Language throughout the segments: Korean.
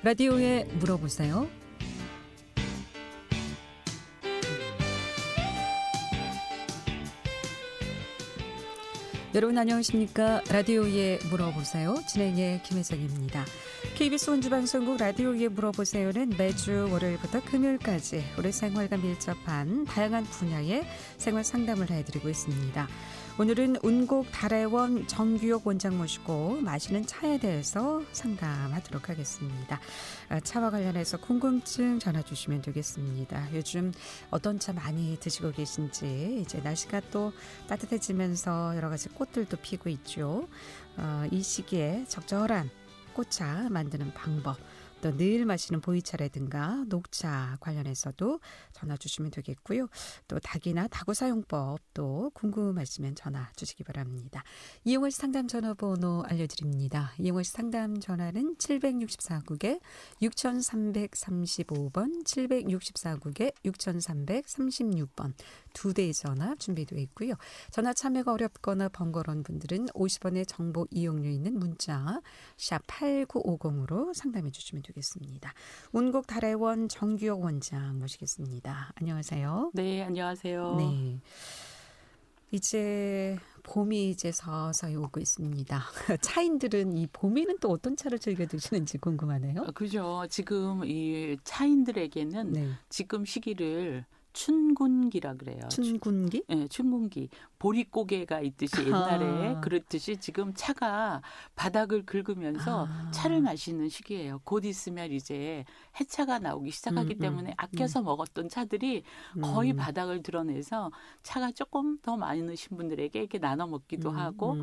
라디오에 물어보세요. 여러분 안녕하십니까? 라디오에 물어보세요. 진행의 김혜정입니다. KBS 원주방송국 라디오에 물어보세요는 매주 월요일부터 금요일까지 우리 생활과 밀접한 다양한 분야의 생활 상담을 해드리고 있습니다. 오늘은 운곡 다래원 정규혁 원장 모시고 마시는 차에 대해서 상담하도록 하겠습니다. 차와 관련해서 궁금증 전화 주시면 되겠습니다. 요즘 어떤 차 많이 드시고 계신지, 이제 날씨가 또 따뜻해지면서 여러 가지 꽃들도 피고 있죠. 이 시기에 적절한 꽃차 만드는 방법, 또 늘 마시는 보이차라든가 녹차 관련해서도 전화 주시면 되겠고요. 또 닭이나 다구 사용법도 궁금하시면 전화 주시기 바랍니다. 이용호 씨 상담 전화번호 알려드립니다. 이용호 씨 상담 전화는 764국에 6335번, 764국에 6336번 두 대의 전화 준비되어 있고요. 전화 참여가 어렵거나 번거로운 분들은 50원의 정보 이용료 있는 문자 샵 8950으로 상담해 주시면 되겠습니다. 운곡 다래원 정규혁 원장 모시겠습니다. 안녕하세요. 네, 안녕하세요. 네. 이제 봄이 이제 서서히 오고 있습니다. 차인들은 이 봄에는 또 어떤 차를 즐겨 드시는지 궁금하네요. 그죠. 지금 이 차인들에게는 네. 지금 시기를 춘군기라 그래요. 춘군기? 네, 춘군기. 보릿고개가 있듯이 옛날에 그렇듯이 지금 차가 바닥을 긁으면서 차를 마시는 시기예요. 곧 있으면 이제 해차가 나오기 시작하기 때문에 아껴서 먹었던 차들이 거의 바닥을 드러내서 차가 조금 더 많으신 분들에게 이렇게 나눠 먹기도 하고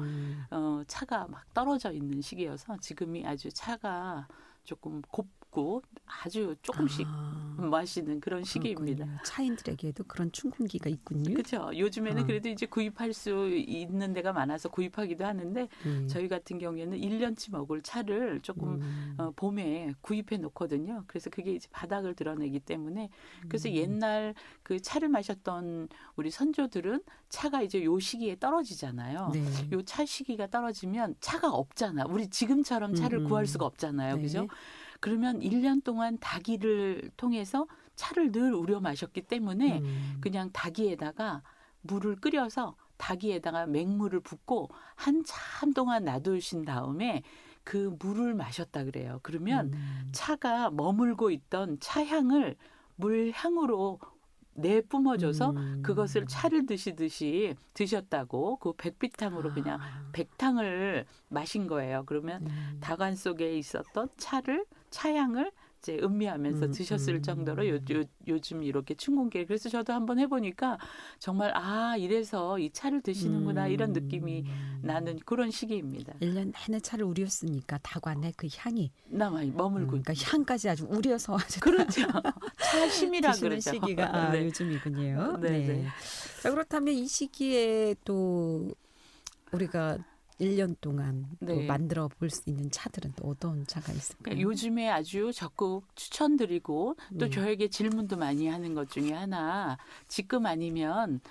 차가 막 떨어져 있는 시기여서 지금이 아주 차가 조금 곱고 아주 조금씩 마시는 그런 시기입니다. 그렇군요. 차인들에게도 그런 춘군기가 있군요. 그렇죠. 요즘에는 그래도 이제 구입할 수 있는 데가 많아서 구입하기도 하는데 저희 같은 경우에는 1년치 먹을 차를 조금 봄에 구입해 놓거든요. 그래서 그게 이제 바닥을 드러내기 때문에 그래서 옛날 그 차를 마셨던 우리 선조들은 차가 이제 요 시기에 떨어지잖아요. 네. 요 차 시기가 떨어지면 차가 없잖아. 우리 지금처럼 차를 구할 수가 없잖아요. 네. 그죠? 그러면 1년 동안 닭이를 통해서 차를 늘 우려 마셨기 때문에 그냥 닭이에다가 물을 끓여서 닭이에다가 맹물을 붓고 한참 동안 놔두신 다음에 그 물을 마셨다 그래요. 그러면 차가 머물고 있던 차향을 물향으로 내뿜어줘서 그것을 차를 드시듯이 드셨다고 그 백비탕으로 그냥 백탕을 마신 거예요. 그러면 닭안 속에 있었던 차향을 이제 음미하면서 드셨을 정도로 요즘 이렇게 춘군기. 그래서 저도 한번 해보니까 정말 이래서 이 차를 드시는구나 이런 느낌이 나는 그런 시기입니다. 1년 내내 차를 우렸으니까 닭안에 그 향이 남아요. 머물고. 그러니까 향까지 아주 우려서 아주 그렇죠. 차심이라 드시는 그러죠. 시기가 네. 요즘이군요. 네. 네. 자, 그렇다면 이 시기에 또 우리가 1년 동안 또 네. 만들어 볼 수 있는 차들은 또 어떤 차가 있을까요? 요즘에 아주 적극 추천드리고 또 저에게 질문도 많이 하는 것 중에 하나, 지금 아니면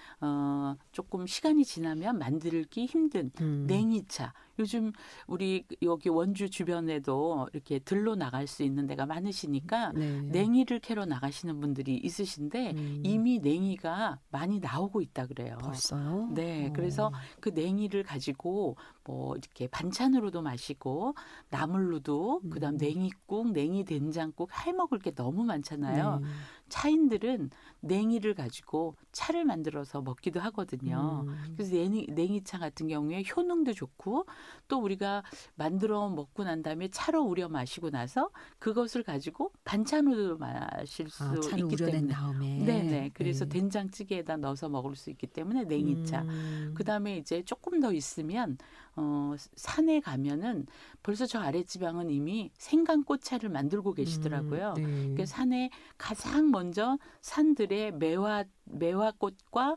조금 시간이 지나면 만들기 힘든 냉이차. 요즘 우리 여기 원주 주변에도 이렇게 들로 나갈 수 있는 데가 많으시니까 네. 냉이를 캐러 나가시는 분들이 있으신데 이미 냉이가 많이 나오고 있다 그래요. 벌써요? 네. 그래서 그 냉이를 가지고 뭐 이렇게 반찬으로도 마시고 나물로도 그다음 냉이국, 냉이 된장국 해 먹을 게 너무 많잖아요. 네. 차인들은 냉이를 가지고 차를 만들어서 먹기도 하거든요. 그래서 냉이차 같은 경우에 효능도 좋고 또 우리가 만들어 먹고 난 다음에 차로 우려 마시고 나서 그것을 가지고 반찬으로 마실 수 차를 있기 우려낸 때문에. 다음에. 네네. 그래서 네. 된장찌개에다 넣어서 먹을 수 있기 때문에 냉이차. 그다음에 이제 조금 더 있으면 산에 가면은 벌써 저 아랫지방은 이미 생강꽃차를 만들고 계시더라고요. 네. 그 산에 가장 먼저 산들의 매화꽃과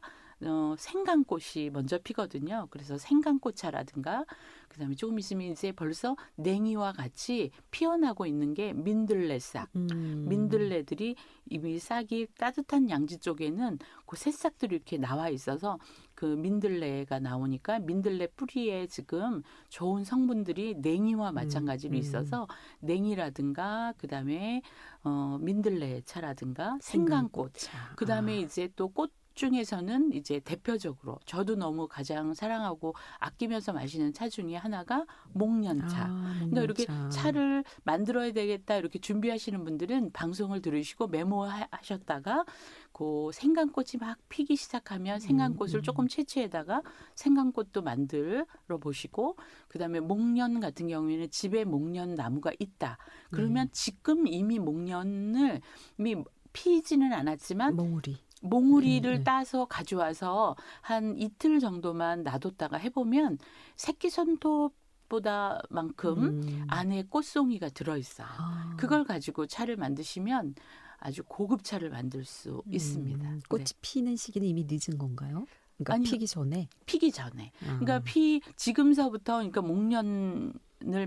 생강꽃이 먼저 피거든요. 그래서 생강꽃차라든가 그다음에 조금 있으면 이제 벌써 냉이와 같이 피어나고 있는 게 민들레싹. 민들레들이 이미 싹이 따뜻한 양지 쪽에는 그 새싹들이 이렇게 나와 있어서 그 민들레가 나오니까 민들레 뿌리에 지금 좋은 성분들이 냉이와 마찬가지로 있어서 냉이라든가 그다음에 민들레 차라든가 생강꽃. 그다음에 이제 또 꽃 중에서는 이제 대표적으로 저도 너무 가장 사랑하고 아끼면서 마시는 차 중에 하나가 목련차. 그러니까 이렇게 차를 만들어야 되겠다 이렇게 준비하시는 분들은 방송을 들으시고 메모하셨다가 그 생강꽃이 막 피기 시작하면 생강꽃을 조금 채취해다가 생강꽃도 만들어 보시고 그다음에 목련 같은 경우에는 집에 목련 나무가 있다. 그러면 지금 이미 목련을 이미 피지는 않았지만 몽우리를 따서 가져와서 한 이틀 정도만 놔뒀다가 해보면 새끼 손톱보다만큼 안에 꽃송이가 들어있어요. 그걸 가지고 차를 만드시면 아주 고급 차를 만들 수 있습니다. 꽃이 피는 시기는 이미 늦은 건가요? 그러니까 아니요. 피기 전에? 피기 전에. 그러니까 지금서부터 그러니까 목련을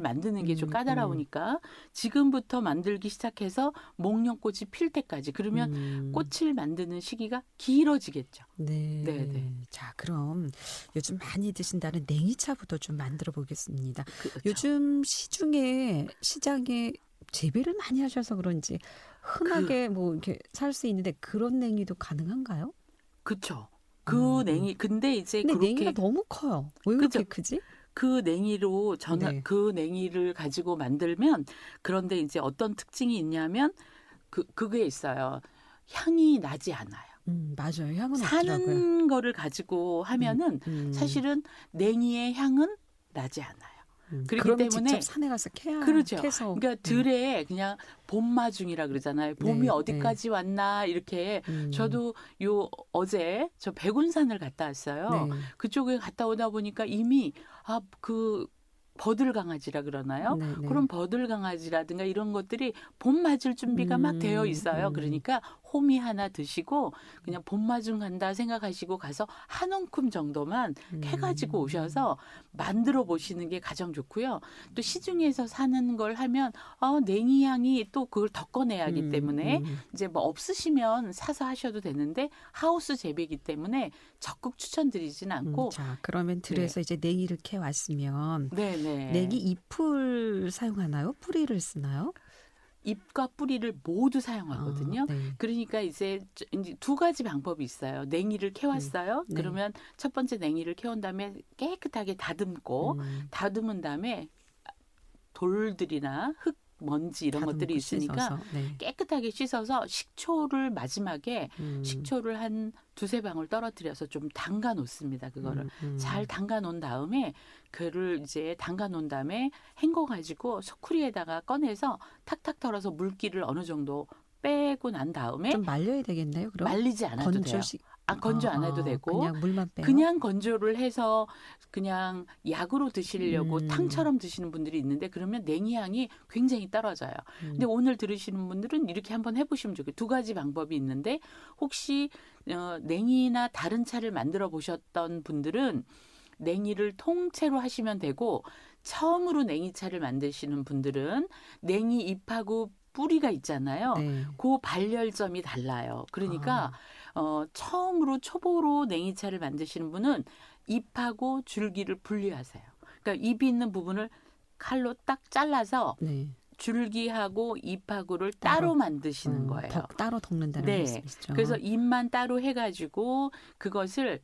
만드는 게 좀 까다로우니까 지금부터 만들기 시작해서 목련꽃이 필 때까지 그러면 꽃을 만드는 시기가 길어지겠죠. 네. 네. 자, 그럼 요즘 많이 드신다는 냉이차부터 좀 만들어 보겠습니다. 그렇죠. 요즘 시장에 재배를 많이 하셔서 그런지 흔하게 뭐 이렇게 살 수 있는데 그런 냉이도 가능한가요? 그렇죠. 냉이 근데 이제 근데 그렇게 냉이가 너무 커요. 왜 그렇게 그죠? 크지? 그 냉이로 그 냉이를 가지고 만들면 그런데 이제 어떤 특징이 있냐면 그게 있어요. 향이 나지 않아요. 맞아요. 향은 사는 없더라고요. 거를 가지고 하면은 사실은 냉이의 향은 나지 않아요. 그렇기 그러면 때문에 직접 산에 가서 그렇죠. 캐서 그러니까 들에 그냥 봄마중이라 그러잖아요. 봄이 어디까지 왔나 이렇게. 저도 어제 저 백운산을 갔다 왔어요. 그쪽에 갔다 오다 보니까 이미 그 버들 강아지라 그러나요? 그런 버들 강아지라든가 이런 것들이 봄 맞을 준비가 막 되어 있어요. 그러니까 호미 하나 드시고 그냥 봄 맞은 간다 생각하시고 가서 한 움큼 정도만 캐가지고 오셔서 만들어 보시는 게 가장 좋고요. 또 시중에서 사는 걸 하면 냉이 향이 또 그걸 더 꺼내야 하기 때문에 이제 뭐 없으시면 사서 하셔도 되는데 하우스 재배이기 때문에 적극 추천드리진 않고. 자, 그러면 들에서 이제 냉이를 캐 왔으면 냉이 잎을 사용하나요? 뿌리를 쓰나요? 잎과 뿌리를 모두 사용하거든요. 그러니까 이제 두 가지 방법이 있어요. 냉이를 캐왔어요. 그러면 첫 번째 냉이를 캐온 다음에 깨끗하게 다듬은 다음에 돌들이나 흙, 먼지 이런 것들이 있으니까 깨끗하게 씻어서 식초를 마지막에 식초를 한 두세 방울 떨어뜨려서 좀 담가 놓습니다. 그거를 잘 담가 놓은 다음에 그를 이제 담가 놓은 다음에 헹궈 가지고 소쿠리에다가 꺼내서 탁탁 털어서 물기를 어느 정도 빼고 난 다음에 좀 말려야 되겠네요. 그럼 말리지 않아도 돼요. 건조 안 해도 되고 그냥 물만 빼요. 그냥 건조를 해서 그냥 약으로 드시려고 탕처럼 드시는 분들이 있는데 그러면 냉이 향이 굉장히 떨어져요. 근데 오늘 들으시는 분들은 이렇게 한번 해보시면 좋겠어요. 두 가지 방법이 있는데 혹시 냉이나 다른 차를 만들어 보셨던 분들은 냉이를 통째로 하시면 되고 처음으로 냉이차를 만드시는 분들은 냉이 잎하고 뿌리가 있잖아요. 그 발열점이 달라요. 그러니까 처음으로 초보로 냉이차를 만드시는 분은 잎하고 줄기를 분리하세요. 그러니까 잎이 있는 부분을 칼로 딱 잘라서 줄기하고 잎하고를 따로 만드시는 거예요. 따로 덮는다는 말씀이시죠. 그래서 잎만 따로 해가지고 그것을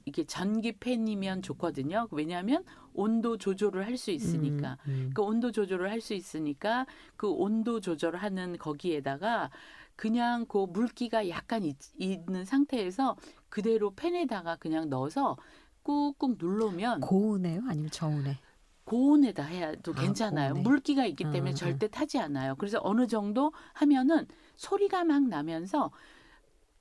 이게 전기 팬이면 좋거든요. 왜냐하면 온도 조절을 할 수 있으니까. 그 온도 조절을 할 수 있으니까 그 온도 조절을 하는 거기에다가 그냥 그 물기가 약간 있는 상태에서 그대로 팬에다가 그냥 넣어서 꾹꾹 누르면 고온에요? 아니면 저온에? 고온에다 해도 괜찮아요. 고온에. 물기가 있기 때문에 절대 타지 않아요. 그래서 어느 정도 하면은 소리가 막 나면서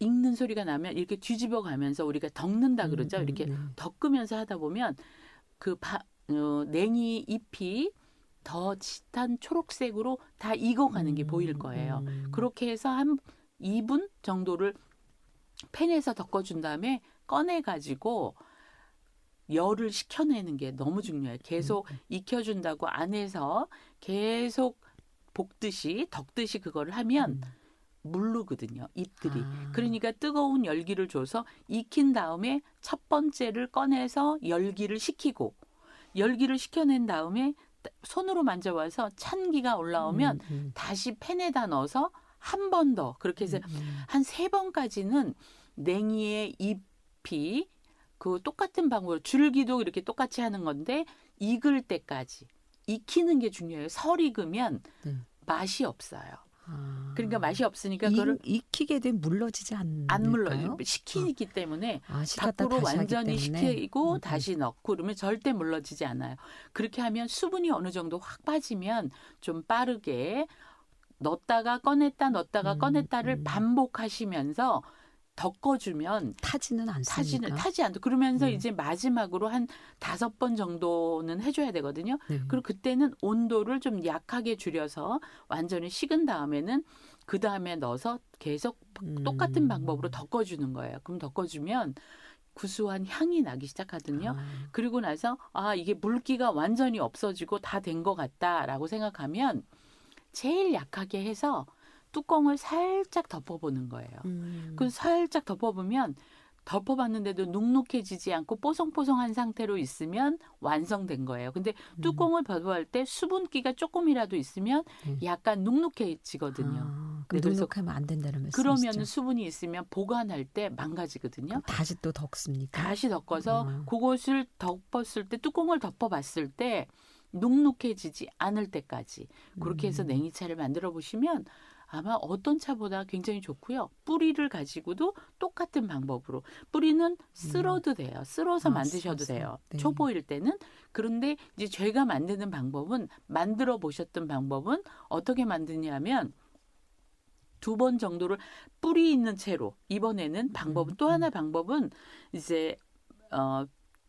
익는 소리가 나면 이렇게 뒤집어 가면서 우리가 덮는다 그러죠. 이렇게 덮으면서 하다 보면 냉이 잎이 더 짙은 초록색으로 다 익어가는 게 보일 거예요. 그렇게 해서 한 2분 정도를 팬에서 덮어준 다음에 꺼내가지고 열을 식혀내는 게 너무 중요해요. 계속 익혀준다고 안에서 계속 볶듯이 덕듯이 그거를 하면 물르거든요. 잎들이. 그러니까 뜨거운 열기를 줘서 익힌 다음에 첫 번째를 꺼내서 열기를 식히고 열기를 식혀낸 다음에 손으로 만져봐서 찬기가 올라오면 다시 팬에다 넣어서 한 번 더 그렇게 해서 한 3번까지는 냉이의 잎이 그 똑같은 방법으로 줄기도 이렇게 똑같이 하는 건데 익을 때까지 익히는 게 중요해요. 설 익으면 맛이 없어요. 그러니까 맛이 없으니까 그걸 익히게 되면 물러지지 않을까요? 안 물러요. 식히기 때문에 밖으로 완전히 식히고 다시 넣고 그러면 절대 물러지지 않아요. 그렇게 하면 수분이 어느 정도 확 빠지면 좀 빠르게 넣었다가 꺼냈다 넣었다가 꺼냈다를 반복하시면서 덮어주면 타지는 않습니까? 타지 않고 그러면서 이제 마지막으로 한 5번 정도는 해줘야 되거든요. 그리고 그때는 온도를 좀 약하게 줄여서 완전히 식은 다음에는 그 다음에 넣어서 계속 똑같은 방법으로 덮어주는 거예요. 그럼 덮어주면 구수한 향이 나기 시작하거든요. 그리고 나서 이게 물기가 완전히 없어지고 다 된 것 같다라고 생각하면 제일 약하게 해서 뚜껑을 살짝 덮어보는 거예요. 그 살짝 덮어보면 덮어봤는데도 눅눅해지지 않고 뽀송뽀송한 상태로 있으면 완성된 거예요. 근데 뚜껑을 덮어할 때 수분기가 조금이라도 있으면 약간 눅눅해지거든요. 네, 눅눅하면 안 된다는 말씀이시죠? 그러면 수분이 있으면 보관할 때 망가지거든요. 다시 또 덮습니까? 다시 덮어서 그것을 덮었을 때 뚜껑을 덮어봤을 때 눅눅해지지 않을 때까지 그렇게 해서 냉이차를 만들어 보시면 아마 어떤 차보다 굉장히 좋고요. 뿌리를 가지고도 똑같은 방법으로. 뿌리는 쓸어도 돼요. 쓸어서 만드셔도 돼요. 네. 초보일 때는. 그런데 이제 제가 만드는 방법은 만들어 보셨던 방법은 어떻게 만드냐면 2번 정도를 뿌리 있는 채로 이번에는 방법은 또 하나 방법은 이제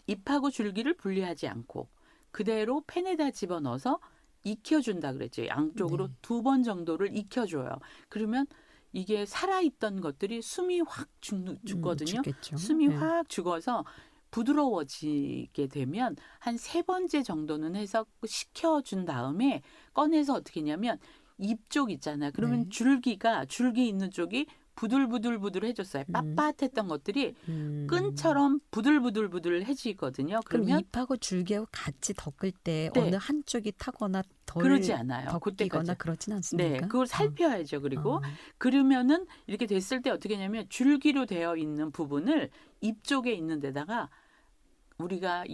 잎하고 줄기를 분리하지 않고 그대로 팬에다 집어넣어서 익혀준다 그랬죠. 양쪽으로 2번 정도를 익혀줘요. 그러면 이게 살아있던 것들이 숨이 확 죽거든요. 숨이 확 죽어서 부드러워지게 되면 한 3번째 정도는 해서 식혀준 다음에 꺼내서 어떻게 했냐면 잎 쪽 있잖아요. 그러면 줄기 있는 쪽이 부들부들해졌어요. 빳빳했던 것들이 끈처럼 부들부들해지거든요. 그럼 잎하고 줄기하고 같이 덮을 때 어느 한쪽이 타거나 덜 그러지 않아요. 덮이거나 그렇진 않습니까? 네, 그걸 살펴야죠. 그리고 그러면은 이렇게 됐을 때 어떻게 하냐면 줄기로 되어 있는 부분을 잎 쪽에 있는 데다가 우리가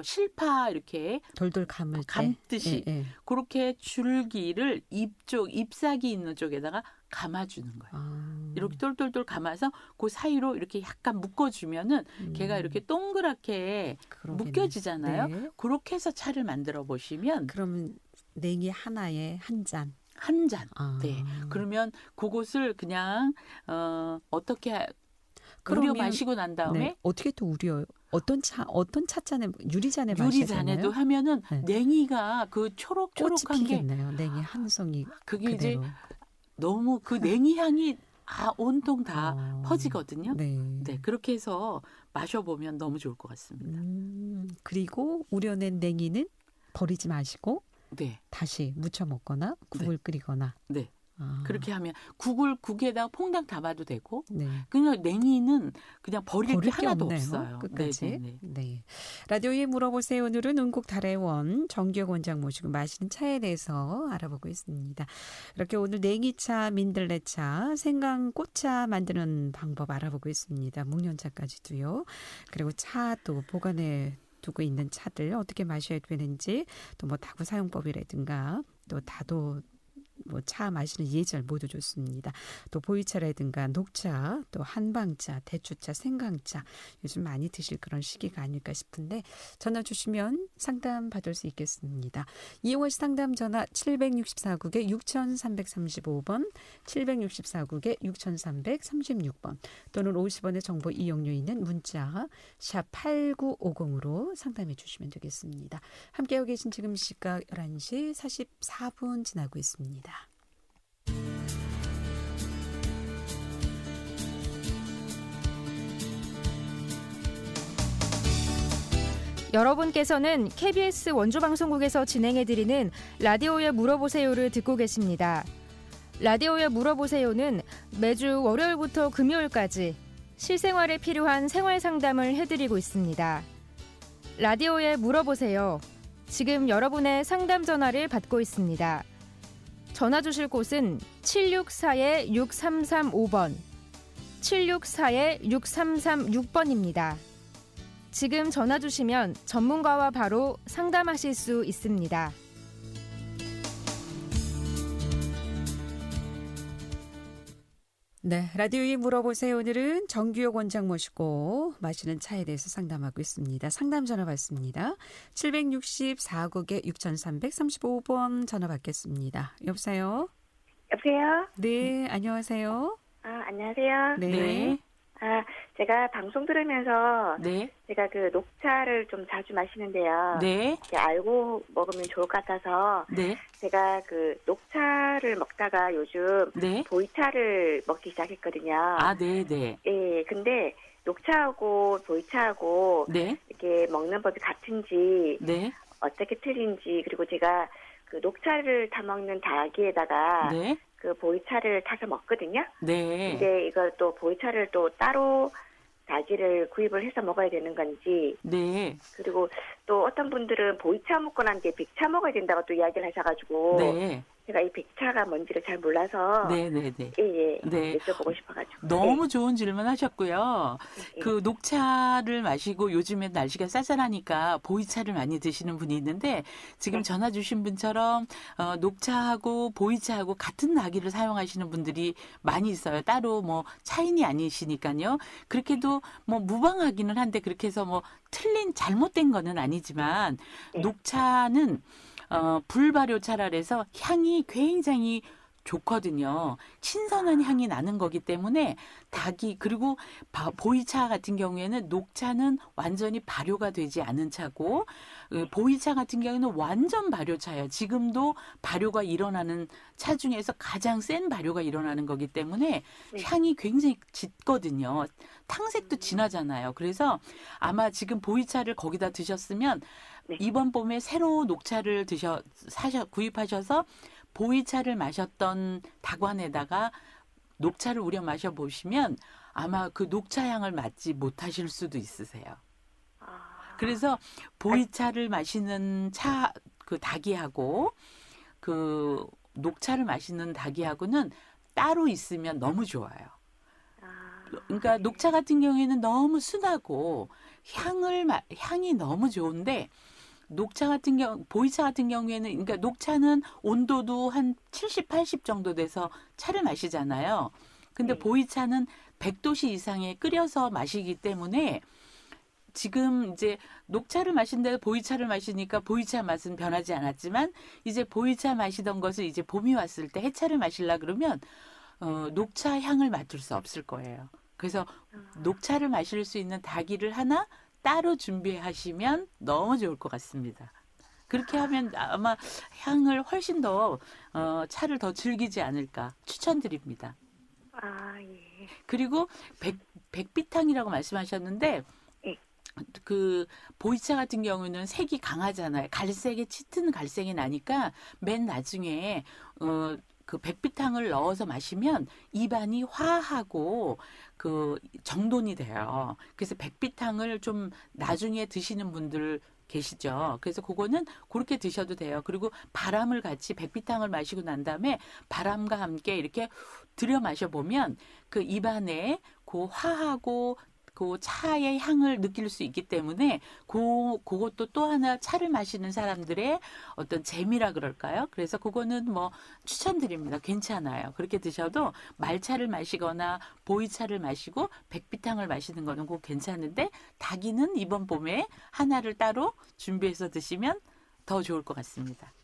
실파 이렇게 돌돌 감듯이 그렇게 줄기를 잎사귀 있는 쪽에다가 감아주는 거예요. 이렇게 똘똘똘 감아서 그 사이로 이렇게 약간 묶어주면은 걔가 이렇게 동그랗게 묶여지잖아요. 네. 그렇게 해서 차를 만들어 보시면 그러면 냉이 하나에 한 잔. 네. 그러면 그것을 그냥 어떻게 우려 마시고 난 다음에 어떻게 또 우려요? 어떤 차잔에 유리잔에 유리잔에도 하면은 냉이가 그 초록초록한 게 냉이 한 송이 그게 그대로. 이제 너무 그 냉이 향이 온통 다 퍼지거든요. 네. 그렇게 해서 마셔보면 너무 좋을 것 같습니다. 그리고 우려낸 냉이는 버리지 마시고 다시 무쳐 먹거나 국을 끓이거나. 그렇게 하면 국에다가 퐁당 담아도 되고 그냥 냉이는 그냥 버릴 게 하나도 없어요. 끝까지. 네. 라디오에 물어보세요. 오늘은 은곡 달의 원 정기혁 원장 모시고 마시는 차에 대해서 알아보고 있습니다. 이렇게 오늘 냉이차, 민들레차, 생강꽃차 만드는 방법 알아보고 있습니다. 묵년차까지도요. 그리고 차도 보관해 두고 있는 차들 어떻게 마셔야 되는지 또 뭐 다구 사용법이라든가 또 다도 차 마시는 예절 모두 좋습니다. 또 보이차라든가 녹차, 또 한방차, 대추차, 생강차 요즘 많이 드실 그런 시기가 아닐까 싶은데 전화 주시면 상담 받을 수 있겠습니다. 이용하시 상담 전화 764국에 6335번, 764국에 6336번 또는 50원의 정보 이용료 있는 문자 샵 8950으로 상담해 주시면 되겠습니다. 함께하고 계신 지금 시각 11시 44분 지나고 있습니다. 여러분께서는 KBS 원주방송국에서 진행해드리는 라디오에 물어보세요를 듣고 계십니다. 라디오에 물어보세요는 매주 월요일부터 금요일까지 실생활에 필요한 생활 상담을 해드리고 있습니다. 라디오에 물어보세요. 지금 여러분의 상담 전화를 받고 있습니다. 전화 주실 곳은 764-6335번, 764-6336번입니다. 지금 전화 주시면 전문가와 바로 상담하실 수 있습니다. 네, 라디오에 물어보세요. 오늘은 정규혁 원장 모시고 마시는 차에 대해서 상담하고 있습니다. 상담 전화 받습니다. 764국에 6335번 전화 받겠습니다. 여보세요? 여보세요? 네, 안녕하세요. 안녕하세요. 네. 제가 방송 들으면서 네. 제가 그 녹차를 좀 자주 마시는데요. 네. 이렇게 알고 먹으면 좋을 것 같아서 네. 제가 그 녹차를 먹다가 요즘 네. 보이차를 먹기 시작했거든요. 아, 네, 네. 예, 근데 녹차하고 보이차하고 네. 이렇게 먹는 법이 같은지 네. 어떻게 틀린지 그리고 제가 그 녹차를 타 먹는 닭에다가 네. 그 보이차를 타서 먹거든요. 네. 근데 이걸 또 보이차를 또 따로 다기를 구입을 해서 먹어야 되는 건지 네. 그리고 또 어떤 분들은 보이차 먹고 난 뒤에 백차 먹어야 된다고 또 이야기를 하셔가지고 네. 제가 이 백차가 뭔지를 잘 몰라서 네, 네, 네. 예, 네. 여쭤보고 싶어가지고 너무 좋은 질문 하셨고요. 예. 그 녹차를 마시고 요즘에 날씨가 쌀쌀하니까 보이차를 많이 드시는 분이 있는데 지금 전화 주신 분처럼 녹차하고 보이차하고 같은 나기를 사용하시는 분들이 많이 있어요. 따로 뭐 차인이 아니시니까요. 그렇게도 뭐 무방하기는 한데 그렇게 해서 뭐 틀린 잘못된 거는 아니지만 녹차는 불발효차라 해서 향이 굉장히 좋거든요. 신선한 향이 나는 거기 때문에 닭이 그리고 보이차 같은 경우에는 녹차는 완전히 발효가 되지 않은 차고 보이차 같은 경우에는 완전 발효차예요. 지금도 발효가 일어나는 차 중에서 가장 센 발효가 일어나는 거기 때문에 향이 굉장히 짙거든요. 탕색도 진하잖아요. 그래서 아마 지금 보이차를 거기다 드셨으면 이번 봄에 새로 녹차를 구입하셔서 보이차를 마셨던 다관에다가 녹차를 우려 마셔보시면 아마 그 녹차 향을 맡지 못하실 수도 있으세요. 그래서 보이차를 마시는 그 닭이하고 그 녹차를 마시는 닭이하고는 따로 있으면 너무 좋아요. 그러니까 녹차 같은 경우에는 너무 순하고 향이 너무 좋은데 보이차 같은 경우에는, 그러니까 녹차는 온도도 한 70, 80 정도 돼서 차를 마시잖아요. 근데 보이차는 100도씨 이상에 끓여서 마시기 때문에 지금 이제 녹차를 마신다고 보이차를 마시니까 보이차 맛은 변하지 않았지만 이제 보이차 마시던 것을 이제 봄이 왔을 때 해차를 마시려 그러면 녹차 향을 맡을 수 없을 거예요. 그래서 녹차를 마실 수 있는 다기를 하나 따로 준비하시면 너무 좋을 것 같습니다. 그렇게 하면 아마 향을 훨씬 더 차를 더 즐기지 않을까 추천드립니다. 예. 그리고 백비탕이라고 말씀하셨는데 그 보이차 같은 경우는 색이 강하잖아요. 갈색에 짙은 갈색이 나니까 맨 나중에 그 백비탕을 넣어서 마시면 입안이 화하고 그 정돈이 돼요. 그래서 백비탕을 좀 나중에 드시는 분들 계시죠. 그래서 그거는 그렇게 드셔도 돼요. 그리고 바람을 같이 백비탕을 마시고 난 다음에 바람과 함께 이렇게 들여 마셔보면 그 입안에 그 화하고 그 차의 향을 느낄 수 있기 때문에 그것도 또 하나 차를 마시는 사람들의 어떤 재미라 그럴까요? 그래서 그거는 뭐 추천드립니다. 괜찮아요. 그렇게 드셔도 말차를 마시거나 보이차를 마시고 백비탕을 마시는 거는 꼭 괜찮은데 닭이는 이번 봄에 하나를 따로 준비해서 드시면 더 좋을 것 같습니다.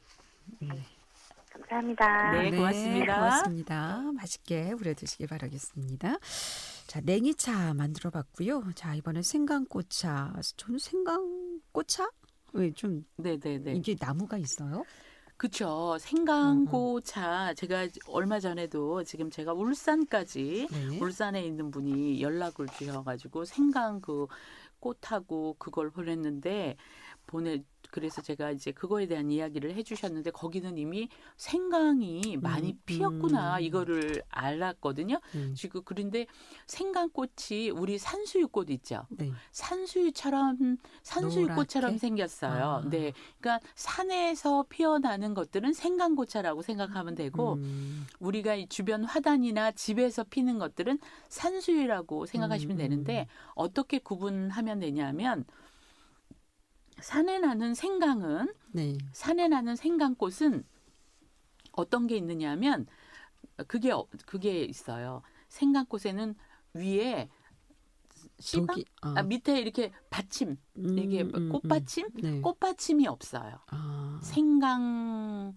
감사합니다. 네, 고맙습니다. 고맙습니다. 맛있게 우려 드시길 바라겠습니다. 자, 냉이차 만들어 봤고요. 자, 이번엔 생강꽃차. 저는 생강꽃차? 왜 좀 네네네. 이게 나무가 있어요? 그렇죠. 생강고차 제가 얼마 전에도 지금 제가 울산까지 네. 울산에 있는 분이 연락을 주셔가지고 생강 꽃하고 그걸 그래서 제가 이제 그거에 대한 이야기를 해주셨는데 거기는 이미 생강이 많이 피었구나 이거를 알았거든요. 지금 그런데 생강꽃이 우리 산수유꽃 있죠. 네. 산수유꽃처럼 노랗게? 생겼어요. 아. 네, 그러니까 산에서 피어나는 것들은 생강꽃차라고 생각하면 되고 우리가 이 주변 화단이나 집에서 피는 것들은 산수유라고 생각하시면 되는데 어떻게 구분하면 되냐면 산에 나는 생강꽃은 어떤 게 있느냐면 그게 있어요. 생강꽃에는 위에 씨방 밑에 이렇게 받침 이게 꽃받침 네. 꽃받침이 없어요.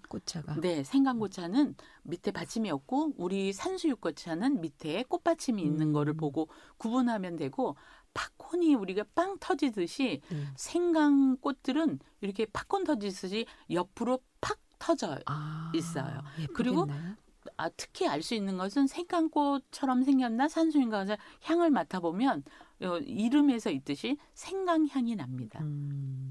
꽃차가. 네, 생강꽃차는 밑에 받침이 없고 우리 산수유꽃차는 밑에 꽃받침이 있는 거를 보고 구분하면 되고 팝콘이 우리가 빵 터지듯이 생강꽃들은 이렇게 팝콘 터지듯이 옆으로 팍 터져 있어요. 그리고 특히 알 수 있는 것은 생강꽃처럼 생겼나 산수유인가 향을 맡아보면 이름에서 있듯이 생강향이 납니다.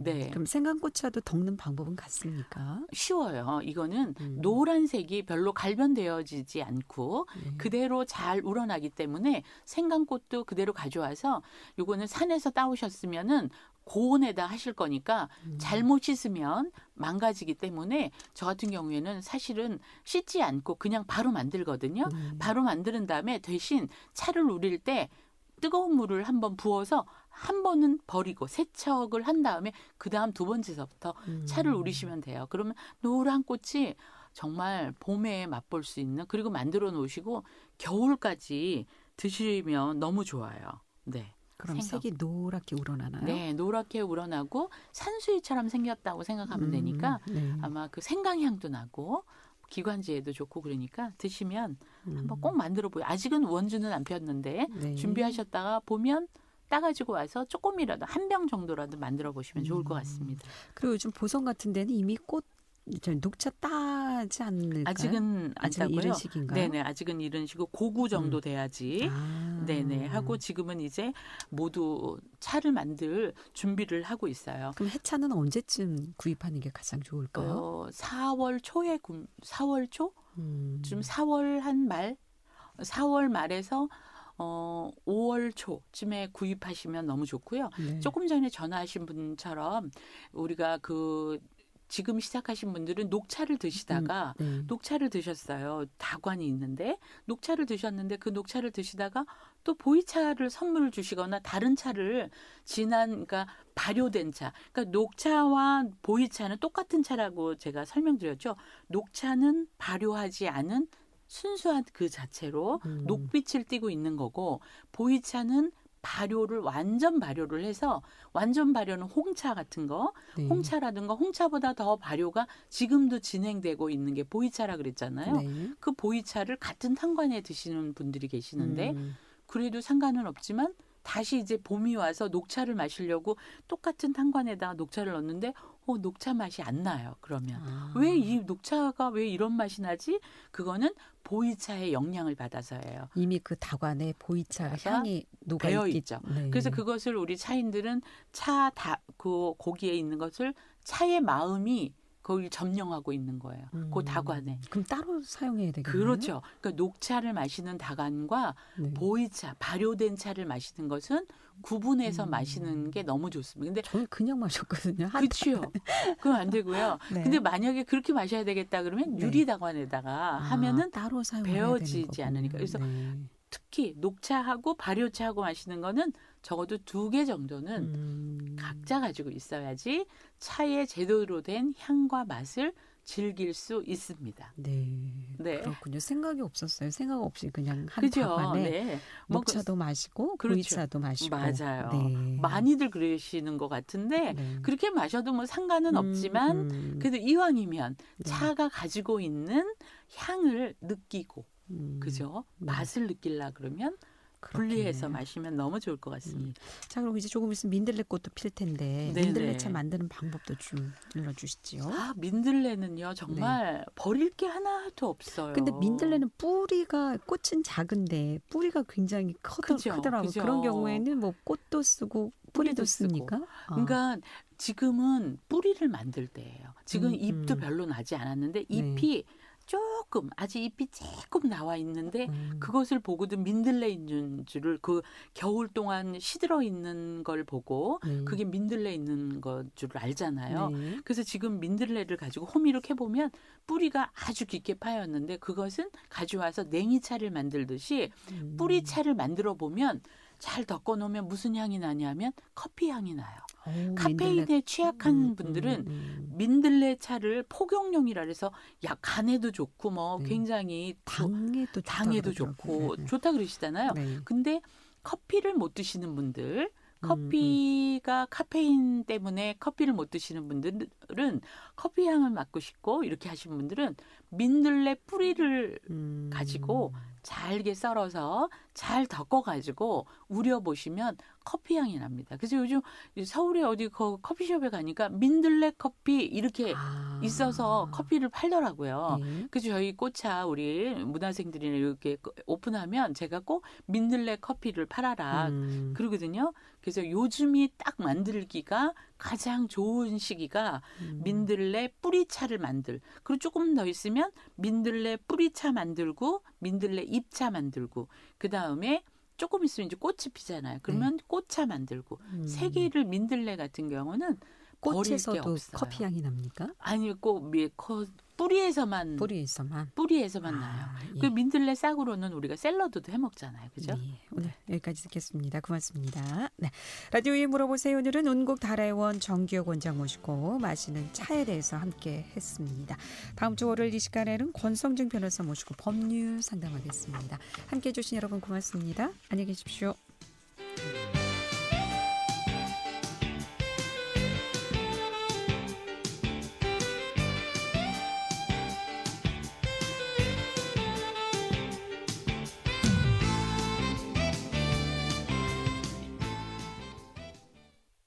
네. 그럼 생강꽃차도 덮는 방법은 같습니까? 쉬워요. 이거는 노란색이 별로 갈변되어지지 않고 그대로 잘 우러나기 때문에 생강꽃도 그대로 가져와서 이거는 산에서 따오셨으면은 고온에다 하실 거니까 잘못 씻으면 망가지기 때문에 저 같은 경우에는 사실은 씻지 않고 그냥 바로 만들거든요. 바로 만드는 다음에 대신 차를 우릴 때 뜨거운 물을 한번 부어서 한 번은 버리고 세척을 한 다음에 그다음 두 번째서부터 차를 우리시면 돼요. 그러면 노란 꽃이 정말 봄에 맛볼 수 있는 그리고 만들어 놓으시고 겨울까지 드시면 너무 좋아요. 네. 그럼 색이 노랗게 우러나나요? 네, 노랗게 우러나고 산수유처럼 생겼다고 생각하면 되니까 아마 그 생강향도 나고 기관지에도 좋고 그러니까 드시면 한번 꼭 만들어 보요. 아직은 원주는 안 폈는데 준비하셨다가 보면 따가지고 와서 조금이라도 한 병 정도라도 만들어 보시면 좋을 것 같습니다. 그리고 요즘 보성 같은 데는 이미 녹차 따지 않을까요? 아직은 안 따고요. 이른 시기인가요? 네네, 아직은 이른 시고 고구 정도 돼야지. 네네 하고 지금은 이제 모두 차를 만들 준비를 하고 있어요. 그럼 해차는 언제쯤 구입하는 게 가장 좋을까요? 4월 초에 4월 초? 좀 4월 한 말? 4월 말에서 5월 초쯤에 구입하시면 너무 좋고요. 네. 조금 전에 전화하신 분처럼 우리가 지금 시작하신 분들은 녹차를 드시다가 녹차를 드셨어요. 다관이 있는데 녹차를 드셨는데 그 녹차를 드시다가 또 보이차를 선물을 주시거나 다른 차를 그러니까 발효된 차. 그러니까 녹차와 보이차는 똑같은 차라고 제가 설명드렸죠. 녹차는 발효하지 않은 순수한 그 자체로 녹빛을 띠고 있는 거고 보이차는 완전 발효를 해서 완전 발효는 홍차 같은 거, 홍차라든가 홍차보다 더 발효가 지금도 진행되고 있는 게 보이차라 그랬잖아요. 그 보이차를 같은 탄관에 드시는 분들이 계시는데 그래도 상관은 없지만 다시 이제 봄이 와서 녹차를 마시려고 똑같은 탄관에다가 녹차를 넣는데 녹차 맛이 안 나요. 그러면 왜 이 녹차가 왜 이런 맛이 나지? 그거는 보이차의 영향을 받아서예요. 이미 그 다관에 보이차 향이 배어 있죠. 그래서 그것을 우리 차인들은 그 고기에 있는 것을 차의 마음이 거기를 점령하고 있는 거예요. 그 다관에. 그럼 따로 사용해야 되겠네요. 그렇죠. 그러니까 녹차를 마시는 다관과 보이차, 발효된 차를 마시는 것은 구분해서 마시는 게 너무 좋습니다. 근데 저는 그냥 마셨거든요. 그렇죠. 그건 안 되고요. 근데 만약에 그렇게 마셔야 되겠다 그러면 유리 다관에다가 하면은 따로 배어지지 않으니까. 그래서 특히 녹차하고 발효차하고 마시는 거는 적어도 2개 정도는 각자 가지고 있어야지 차의 제대로 된 향과 맛을 즐길 수 있습니다. 네. 그렇군요. 생각이 없었어요. 생각 없이 그냥 한 그죠? 다관에 녹차도 마시고 보이차도 마시고. 맞아요. 많이들 그러시는 것 같은데 그렇게 마셔도 뭐 상관은 없지만 그래도 이왕이면 차가 가지고 있는 향을 느끼고 그죠? 맛을 느끼려 그러면 분리해서 마시면 너무 좋을 것 같습니다. 자, 그럼 이제 조금 있으면 민들레꽃도 필 텐데 민들레차 만드는 방법도 좀 알려주시지요. 민들레는요 정말 버릴 게 하나도 없어요. 근데 민들레는 꽃은 작은데 뿌리가 굉장히 크더라고요. 그런 경우에는 뭐 꽃도 쓰고 뿌리도 쓰고. 씁니까? 그러니까 지금은 뿌리를 만들 때예요. 지금 잎도 음. 별로 나지 않았는데 네. 잎이 조금 아직 잎이 조금 나와 있는데 그것을 보고도 민들레 있는 줄을 그 겨울 동안 시들어 있는 걸 보고 네. 그게 민들레 있는 것 줄을 알잖아요. 네. 그래서 지금 민들레를 가지고 호미로 캐보면 뿌리가 아주 깊게 파였는데 그것은 가져와서 냉이차를 만들듯이 뿌리차를 만들어 보면 잘 덮어 놓으면 무슨 향이 나냐면 커피 향이 나요. 오, 카페인에 민들레. 취약한 분들은 민들레 차를 포경용이라 해서 약 간에도 좋고 뭐 네. 굉장히 당에도 당에도 좋다 좋고 그러더라고요. 좋다 그러시잖아요. 네. 근데 커피를 못 드시는 분들, 커피가 카페인 때문에 커피를 못 드시는 분들은 커피 향을 맡고 싶고 이렇게 하시는 분들은 민들레 뿌리를 가지고 잘게 썰어서 잘 덮어가지고 우려보시면 커피 향이 납니다. 그래서 요즘 서울에 어디 커피숍에 가니까 민들레 커피 이렇게 있어서 커피를 팔더라고요. 네. 그래서 저희 꽃차 우리 문화생들이나 이렇게 오픈하면 제가 꼭 민들레 커피를 팔아라 그러거든요. 그래서 요즘이 딱 만들기가 가장 좋은 시기가 민들레 뿌리차를 그리고 조금 더 있으면 민들레 뿌리차 만들고 민들레 잎차 만들고 그다음에 조금 있으면 이제 꽃이 피잖아요. 그러면 꽃차 만들고 세 개를 민들레 같은 경우는 버릴 게 꽃에서도 없어요. 커피 향이 납니까? 아니 꼭 뿌리에서만 뿌리에서만. 나요. 예. 그 민들레 싹으로는 우리가 샐러드도 해 먹잖아요. 그죠? 네, 오늘 여기까지 듣겠습니다. 고맙습니다. 네, 라디오에 물어보세요. 오늘은 운곡 다래원 정기혁 원장 모시고 마시는 차에 대해서 함께 했습니다. 다음 주 월요일 이 시간에는 권성중 변호사 모시고 법률 상담하겠습니다. 함께해 주신 여러분 고맙습니다. 안녕히 계십시오.